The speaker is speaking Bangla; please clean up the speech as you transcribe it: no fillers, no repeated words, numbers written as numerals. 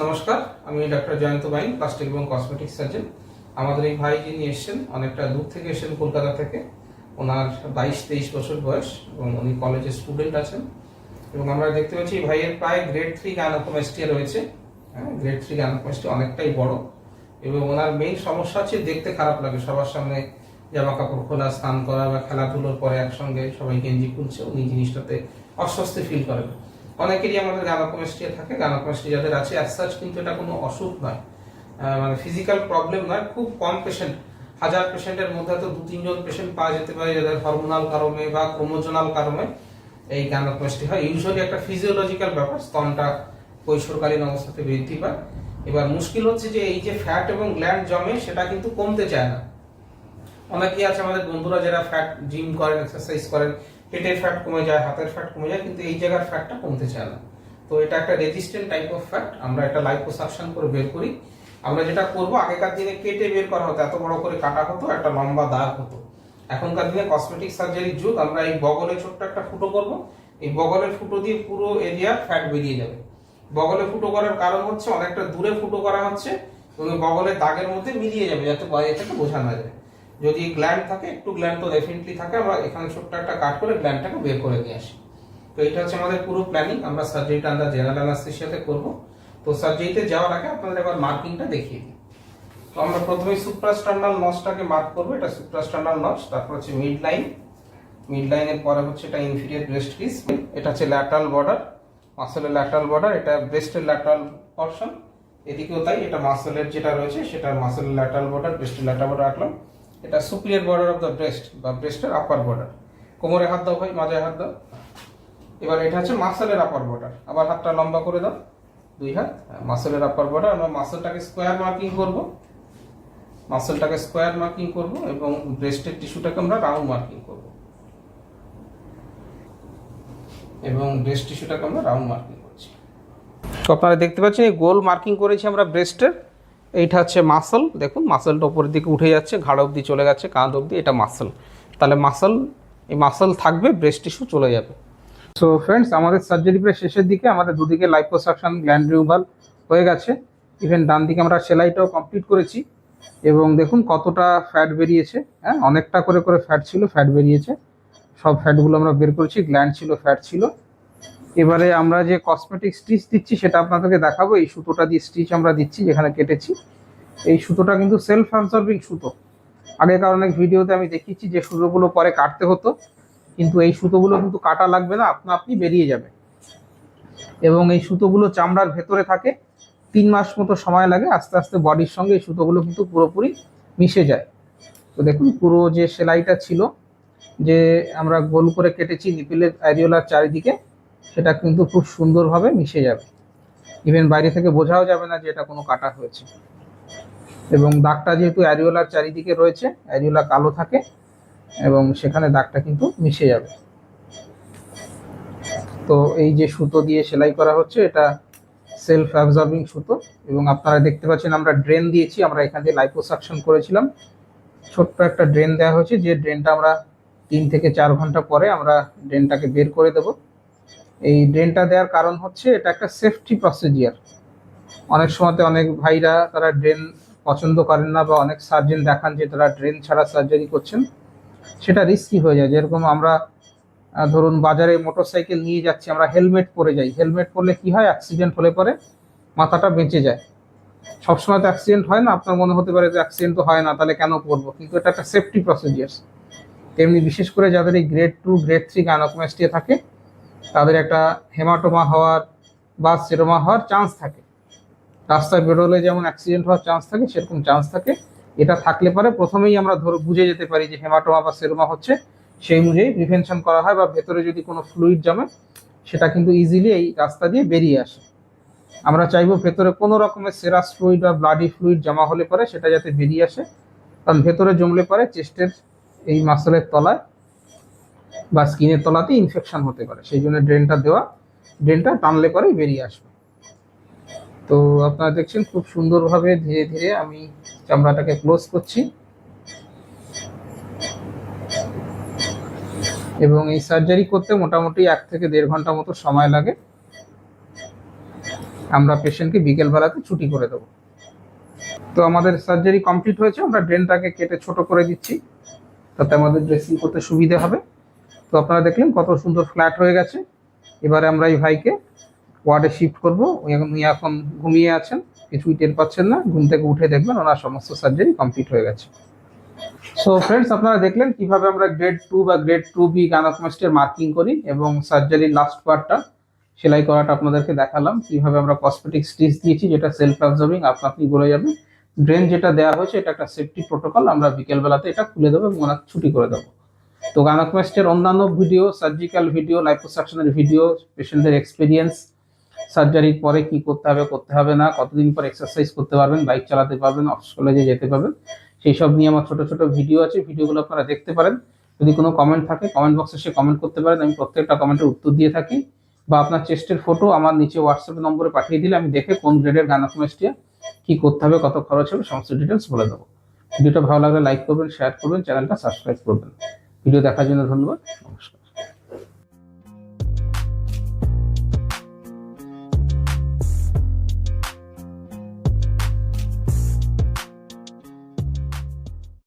নমস্কার, আমি ডক্টর জয়ন্ত বাইন, প্লাস্টিক এবং কসমেটিক সার্জন। আমাদের এই ভাই যিনি এসেছেন অনেকটা দূর থেকে এসেছেন, কলকাতা থেকে। ওনার 22-23 বছর বয়স এবং উনি কলেজের স্টুডেন্ট আছেন। এবং আমরা দেখতে পাচ্ছি ভাইয়ের প্রায় গ্রেড 3 গাইনোকোমাস্টিয়া রয়েছে। গ্রেড 3 গাইনোকোমাস্টিয়া অনেকটাই বড় এবং ওনার মেইন সমস্যা হচ্ছে দেখতে খারাপ লাগে। সবার সামনে জামা কাপড় খোলা, স্নান করা বা খেলাধুলোর পরে একসঙ্গে সবাই গেঞ্জি খুলছে, উনি জিনিসটাতে অস্বস্তি ফিল করেন। অনেকেরই আমাদের গাইনোকোমাস্টিয়া থাকে, গাইনোকোমাস্টিয়া যাদের আছে অ্যাজ সাচ, কিন্তু এটা কোনো অসুখ নয়, মানে ফিজিক্যাল প্রবলেম নয়। খুব কম পেশেন্ট, 1000 পেশেন্টের মধ্যে তো 2-3 জন পেশেন্ট পাওয়া যেতে পারে যাদের হরমোনাল কারণে বা ক্রোমোজোনাল কারণে এই গাইনোকোমাস্টিয়া হয়। ইউজুয়ালি একটা ফিজিওলজিক্যাল ব্যাপার, স্তনটা কৈশোরকালীন অবস্থাতে বৃদ্ধি পায়। এবার মুশকিল হচ্ছে যে এই যে ফ্যাট এবং গ্ল্যান্ড জমে সেটা কিন্তু কমতে চায় না। অনেকেই আছে আমাদের বন্ধুরা যারা ফ্যাট জিম করেন, এক্সারসাইজ করেন, পেটের ফ্যাট কমে যায়, হাতের ফ্যাট কমে যায়, কিন্তু এই জায়গার ফ্যাটটা কমতে চায় না। তো এটা একটা রেজিস্ট্যান্ট টাইপ অফ ফ্যাট। আমরা একটা লাইপোসাকশন করে বের করি। আমরা যেটা করব, আগেকার দিনে কেটে বের করা হতো, এত বড় করে কাটা হতো, একটা লম্বা দাগ হতো। এখনকার দিনে কসমেটিক সার্জারির যুগ। আমরা এই বগলে ছোট্ট একটা ফুটো করব, এই বগলের ফুটো দিয়ে পুরো এরিয়া ফ্যাট বেরিয়ে যাবে। বগলে ফুটো করার কারণ হচ্ছে অনেকটা দূরে ফুটো করা হচ্ছে এবং বগলের দাগের মধ্যে মিলিয়ে যাবে, যাতে বাইরে থেকে বোঝা না যায়। যদি গ্ল্যান্ড থাকে, একটু গ্ল্যান্ড তো ডেফিনেটলি থাকে, আমরা এখানে ছোট্ট একটা কাট করে গ্ল্যান্ডটাকে বের করে নিয়ে আসি। তো এটা হচ্ছে আমাদের পুরো প্ল্যানিং। আমরা সার্জারিটা আন্ডার জেনারেল অ্যানাস্থেসিয়াতে করব। তো সার্জারিতে যাওয়ার আগে আপনাদের এবার মার্কিংটা দেখিয়ে দিই। তো আমরা প্রথমে সুপ্রাস্টার্নাল নচটাকে মার্ক করব। এটা সুপ্রাস্টার্নাল নচ, তারপর হচ্ছে মিড লাইন, মিড লাইনের পরে হচ্ছে এটা ইনফিরিয়র ব্রেস্ট পিস, এটা হচ্ছে ল্যাটারাল বর্ডার, মাসলের ল্যাটারাল বর্ডার, এটা ব্রেস্টের ল্যাটারাল পর্শন, এদিকেও তাই, এটা মাসলের যেটা রয়েছে সেটা মাসলের ল্যাটারাল বর্ডার, ব্রেস্টের ল্যাটারাল বর্ডার রাখলাম। এটা superior border of the breast বা ব্রেস্টের আপার বর্ডার। কোমরে হাত দাও ভাই, মাজায় হাত দাও। এবার এটা হচ্ছে মাসলের আপার বর্ডার। আবার হাতটা লম্বা করে দাও, 2 হাত। মাসলের আপার বর্ডার। আমরা মাসলটাকে স্কোয়ার মার্কিং করব, মাসলটাকে স্কোয়ার মার্কিং করব এবং ব্রেস্টের টিস্যুটাকে আমরা রাউন্ড মার্কিং করব এবং ব্রেস্ট টিস্যুটাকে আমরা রাউন্ড মার্কিং করছি। তো আপনারা দেখতে পাচ্ছেন এই গোল মার্কিং করেছি আমরা ব্রেস্টের। এইটা হচ্ছে মাসল, দেখুন মাসলটা উপরের দিকে উঠে যাচ্ছে, ঘাড় অবধি চলে গেছে, কাঁধ অবধি, এটা মাসল। তাহলে মাসল, এই মাসল থাকবে, ব্রেস্ট টিস্যু চলে যাবে। সো ফ্রেন্ডস, আমাদের সার্জারি প্রায় শেষের দিকে। আমাদের দুদিকে লাইপোসাকশন, গ্ল্যান্ড রিমুভাল হয়ে গেছে। ইভেন ডান দিকে আমরা সেলাইটাও কমপ্লিট করেছি এবং দেখুন কতটা ফ্যাট বেরিয়েছে। হ্যাঁ, অনেকটা করে করে ফ্যাট ছিল, ফ্যাট বেরিয়েছে। সব ফ্যাটগুলো আমরা বের করেছি, গ্ল্যান্ড ছিল, ফ্যাট ছিল। এবারে আমরা যে কসমেটিক স্টিচ দিচ্ছি সেটা আপনাদেরকে দেখাবো। এই সুতোটা দিয়ে স্টিচ আমরা দিচ্ছি যেখানে কেটেছি। এই সুতোটা কিন্তু সেলফ অ্যাবজর্বিং সুতো। আগেকার অনেক ভিডিওতে আমি দেখিয়েছি যে সুতোগুলো পরে কাটতে হতো, কিন্তু এই সুতোগুলো কিন্তু কাটা লাগবে না, আপনা আপনি বেরিয়ে যাবে। এবং এই সুতোগুলো চামড়ার ভেতরে থাকে, 3 মাস মতো সময় লাগে, আস্তে আস্তে বডির সঙ্গে এই সুতোগুলো কিন্তু পুরোপুরি মিশে যায়। তো দেখুন পুরো যে সেলাইটা ছিল, যে আমরা গোল করে কেটেছি নিপিলের অ্যারিওলার চারিদিকে, সেটা কিন্তু খুব সুন্দরভাবে মিশে যাবে। ইভেন বাইরে থেকে বোঝাও যাবে না যে এটা কোনো কাটা হয়েছে। এবং দাগটা যেহেতু অ্যারিওলার চারিদিকে রয়েছে, অ্যারিওলা কালো থাকে এবং সেখানে দাগটা কিন্তু মিশে যাবে। তো এই যে সুতো দিয়ে সেলাই করা হচ্ছে, এটা সেলফ অ্যাবজর্বিং সুতো। এবং আপনারা দেখতে পাচ্ছেন আমরা ড্রেন দিয়েছি। আমরা এখান দিয়ে লাইপোসাকশন করেছিলাম, ছোট্ট একটা ড্রেন দেওয়া হয়েছে, যে ড্রেনটা আমরা 3 থেকে 4 ঘন্টা পরে আমরা ড্রেনটাকে বের করে দেব। এই ড্রেনটা দেওয়ার কারণ হচ্ছে এটা একটা সেফটি প্রসিজিয়ার। অনেক সময়তে অনেক ভাইরা তারা ড্রেন পছন্দ করেন না, বা অনেক সার্জন দেখান যে তারা ড্রেন ছাড়া সার্জারি করছেন, সেটা রিস্কি হয়ে যায়। যেরকম আমরা ধরুন বাজারে মোটরসাইকেল নিয়ে যাচ্ছি, আমরা হেলমেট পরে যাই। হেলমেট পরলে কি হয়, অ্যাক্সিডেন্ট হলে পরে মাথাটা বেঁচে যায়। সবসময় তো অ্যাক্সিডেন্ট হয় না, আপনার মনে হতে পারে যে অ্যাক্সিডেন্ট তো হয় না, তাহলে কেন করবো, কিন্তু এটা একটা সেফটি প্রসিজিয়ার। তেমনি বিশেষ করে যাদের এই গ্রেড 2, গ্রেড 3 গাইনোকোমাস্টিয়া থাকে, তাদের একটা হেমাটোমা হওয়ার বা সেরোমা হওয়ার চান্স থাকে। রাস্তায় বেরোলে যেমন অ্যাক্সিডেন্ট হওয়ার চান্স থাকে, সেরকম চান্স থাকে। এটা থাকলে পরে প্রথমেই আমরা বুঝে যেতে পারি যে হেমাটোমা বা সেরোমা হচ্ছে, সেই অনুযায়ী প্রিভেনশন করা হয়। বা ভেতরে যদি কোনো ফ্লুইড জমে, সেটা কিন্তু ইজিলি এই রাস্তা দিয়ে বেরিয়ে আসে। আমরা চাইবো ভেতরে কোনো রকমের সেরাস ফ্লুইড বা ব্লাডি ফ্লুইড জমা হলে পরে সেটা যাতে বেরিয়ে আসে, কারণ ভেতরে জমলে পরে চেস্টের এই মাসলের তলায় বা স্কিনের তলাতে ইনফেকশন হতে পারে। সেই জন্য ড্রেনটা দেওয়া, ড্রেনটা টানলে পরেই বেরিয়ে আসবে। তো আপনারা দেখছেন খুব সুন্দরভাবে ধীরে ধীরে আমি চামড়াটাকে ক্লোজ করছি। এবং এই সার্জারি করতে মোটামুটি 1 থেকে 1.5 ঘন্টা মতো সময় লাগে। আমরা পেশেন্টকে বিকেলবেলাতে ছুটি করে দেবো। তো আমাদের সার্জারি কমপ্লিট হয়েছে, আমরা ড্রেনটাকে কেটে ছোট করে দিচ্ছি তাতে আমাদের ড্রেসিং করতে সুবিধা হবে। তো আপনারা দেখলেন কত সুন্দর ফ্ল্যাট হয়ে গেছে। এবারে আমরা এই ভাইকে ওয়ার্ডে শিফট করবো। উনি এখন ঘুমিয়ে আছেন, কিছুই টের পাচ্ছেন না। ঘুম থেকে উঠে দেখবেন ওনার সমস্ত সার্জারি কমপ্লিট হয়ে গেছে। সো ফ্রেন্ডস, আপনারা দেখলেন কিভাবে আমরা গ্রেড 2 বা গ্রেড 2B গাইনোকোমাস্টিয়ার মার্কিং করি এবং সার্জারির লাস্ট পার্টটা সেলাই করাটা আপনাদেরকে দেখালাম। কিভাবে আমরা কসমেটিক স্টিচ দিয়েছি যেটা সেলফ অ্যাবজর্বিং, আপনি গলে যাবে। ড্রেন যেটা দেওয়া হয়েছে এটা একটা সেফটি প্রোটোকল, আমরা বিকেলবেলাতে এটা খুলে দেবো এবং ওনাকে ছুটি করে দেবো। তো গাইনোকোমাস্টিয়ার অন্যান্য ভিডিও, সার্জিক্যাল ভিডিও, লাইপোসাকশনের ভিডিও, পেশেন্টদের এক্সপিরিয়েন্স, সার্জারির পরে কি করতে হবে না, কতদিন পর এক্সারসাইজ করতে পারবেন, বাইক চালাতে পারবেন, অফিস কলেজে যেতে পারবেন, সেই সব নিয়ে আমার ছোট ছোট ভিডিও আছে। ভিডিওগুলো আপনারা দেখতে পারেন। যদি কোনো কমেন্ট থাকে কমেন্ট বক্সে সে কমেন্ট করতে পারেন, আমি প্রত্যেকটা কমেন্টের উত্তর দিয়ে থাকি। বা আপনার চেস্টের ফটো আমার নিচে হোয়াটসঅ্যাপ নম্বরে পাঠিয়ে দিলে আমি দেখে কোন গ্রেডের গাইনোকোমাস্টিয়া কি করতে হবে, কত খরচ হবে, সমস্ত ডিটেলস বলে দেবো। ভিডিওটা ভালো লাগলে লাইক করবেন, শেয়ার করবেন, চ্যানেলটা সাবস্ক্রাইব করবেন। ভিডিও দেখার জন্য ধন্যবাদ, নমস্কার।